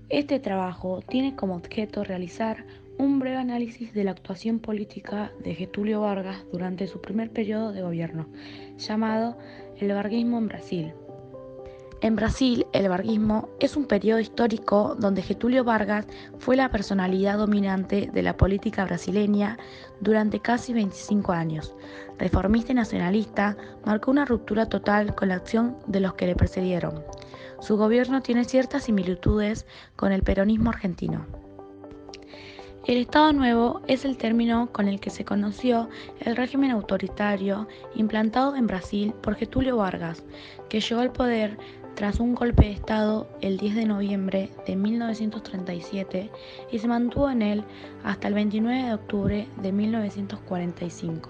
Este trabajo tiene como objeto realizar un breve análisis de la actuación política de Getúlio Vargas durante su primer periodo de gobierno, llamado el varguismo en Brasil. En Brasil, el varguismo es un periodo histórico donde Getúlio Vargas fue la personalidad dominante de la política brasileña durante casi 25 años. Reformista y nacionalista, marcó una ruptura total con la acción de los que le precedieron. Su gobierno tiene ciertas similitudes con el peronismo argentino. El Estado Nuevo es el término con el que se conoció el régimen autoritario implantado en Brasil por Getúlio Vargas, que llegó al poder tras un golpe de Estado el 10 de noviembre de 1937 y se mantuvo en él hasta el 29 de octubre de 1945.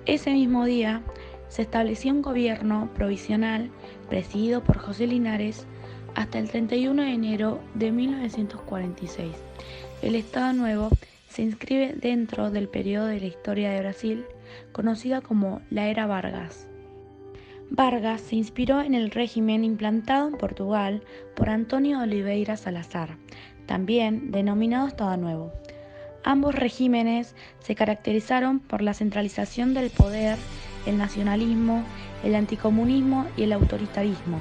Ese mismo día se estableció un gobierno provisional presidido por José Linares hasta el 31 de enero de 1946. El Estado Nuevo se inscribe dentro del periodo de la historia de Brasil conocida como la Era Vargas. Vargas se inspiró en el régimen implantado en Portugal por António de Oliveira Salazar, también denominado Estado Nuevo. Ambos regímenes se caracterizaron por la centralización del poder, el nacionalismo, el anticomunismo y el autoritarismo.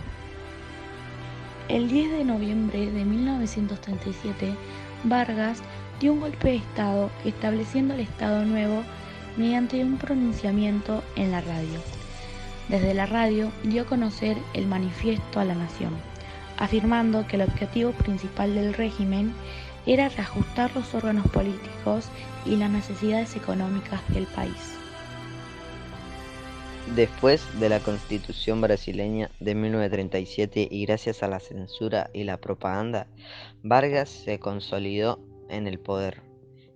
El 10 de noviembre de 1937, Vargas dio un golpe de Estado estableciendo el Estado Nuevo mediante un pronunciamiento en la radio. Desde la radio dio a conocer el manifiesto a la nación, afirmando que el objetivo principal del régimen era reajustar los órganos políticos y las necesidades económicas del país. Después de la Constitución brasileña de 1937 y gracias a la censura y la propaganda, Vargas se consolidó en el poder.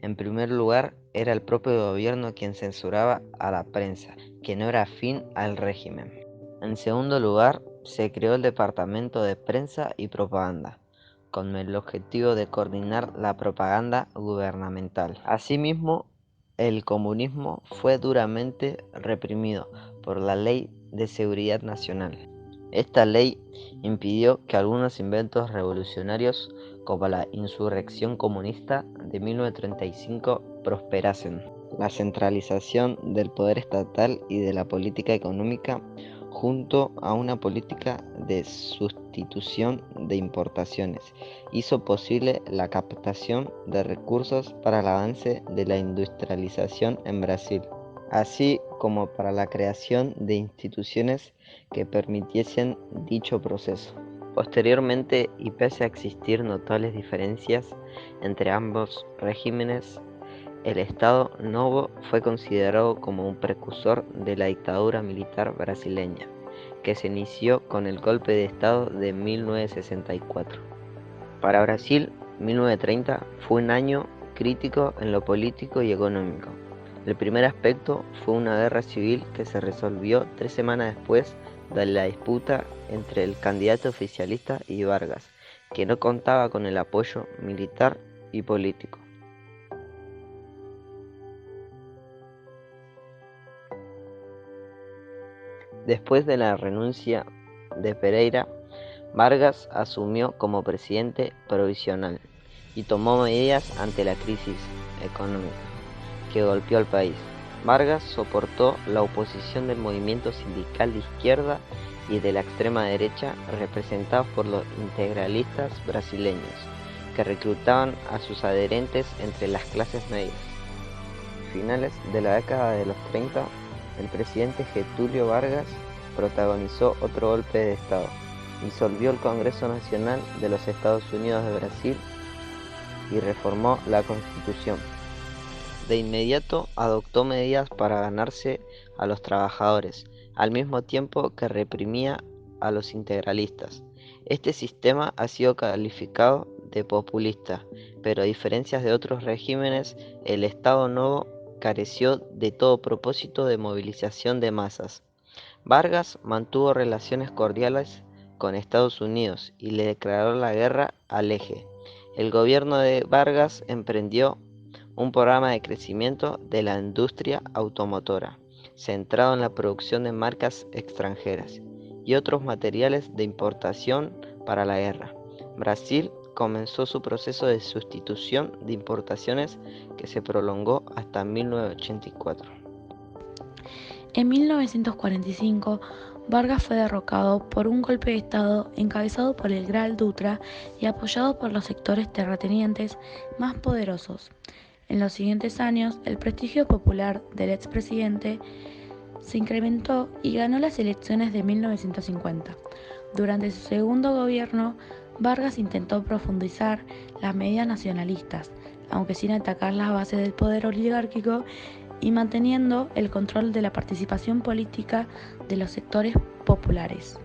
En primer lugar, era el propio gobierno quien censuraba a la prensa, que no era afín al régimen. En segundo lugar, se creó el Departamento de Prensa y Propaganda, con el objetivo de coordinar la propaganda gubernamental. Asimismo, el comunismo fue duramente reprimido por la Ley de Seguridad Nacional. Esta ley impidió que algunos inventos revolucionarios, como la insurrección comunista de 1935, prosperasen. La centralización del poder estatal y de la política económica, junto a una política de sustitución de importaciones, hizo posible la captación de recursos para el avance de la industrialización en Brasil, así como para la creación de instituciones que permitiesen dicho proceso. Posteriormente, y pese a existir notables diferencias entre ambos regímenes, el Estado Novo fue considerado como un precursor de la dictadura militar brasileña, que se inició con el golpe de Estado de 1964. Para Brasil, 1930 fue un año crítico en lo político y económico. El primer aspecto fue una guerra civil que se resolvió 3 semanas después de la disputa entre el candidato oficialista y Vargas, que no contaba con el apoyo militar y político. Después de la renuncia de Pereira, Vargas asumió como presidente provisional y tomó medidas ante la crisis económica que golpeó al país. Vargas soportó la oposición del movimiento sindical de izquierda y de la extrema derecha representados por los integralistas brasileños, que reclutaban a sus adherentes entre las clases medias. A finales de la década de los 30, el presidente Getúlio Vargas protagonizó otro golpe de Estado. Disolvió el Congreso Nacional de los Estados Unidos de Brasil y reformó la Constitución. De inmediato adoptó medidas para ganarse a los trabajadores, al mismo tiempo que reprimía a los integralistas. Este sistema ha sido calificado de populista, pero a diferencia de otros regímenes, el Estado Novo careció de todo propósito de movilización de masas. Vargas mantuvo relaciones cordiales con Estados Unidos y le declaró la guerra al Eje. El gobierno de Vargas emprendió un programa de crecimiento de la industria automotora, centrado en la producción de marcas extranjeras y otros materiales de importación para la guerra. Brasil comenzó su proceso de sustitución de importaciones que se prolongó hasta 1984. En 1945, Vargas fue derrocado por un golpe de Estado encabezado por el Gral Dutra y apoyado por los sectores terratenientes más poderosos. En los siguientes años, el prestigio popular del expresidente se incrementó y ganó las elecciones de 1950. Durante su segundo gobierno, Vargas intentó profundizar las medidas nacionalistas, aunque sin atacar las bases del poder oligárquico y manteniendo el control de la participación política de los sectores populares.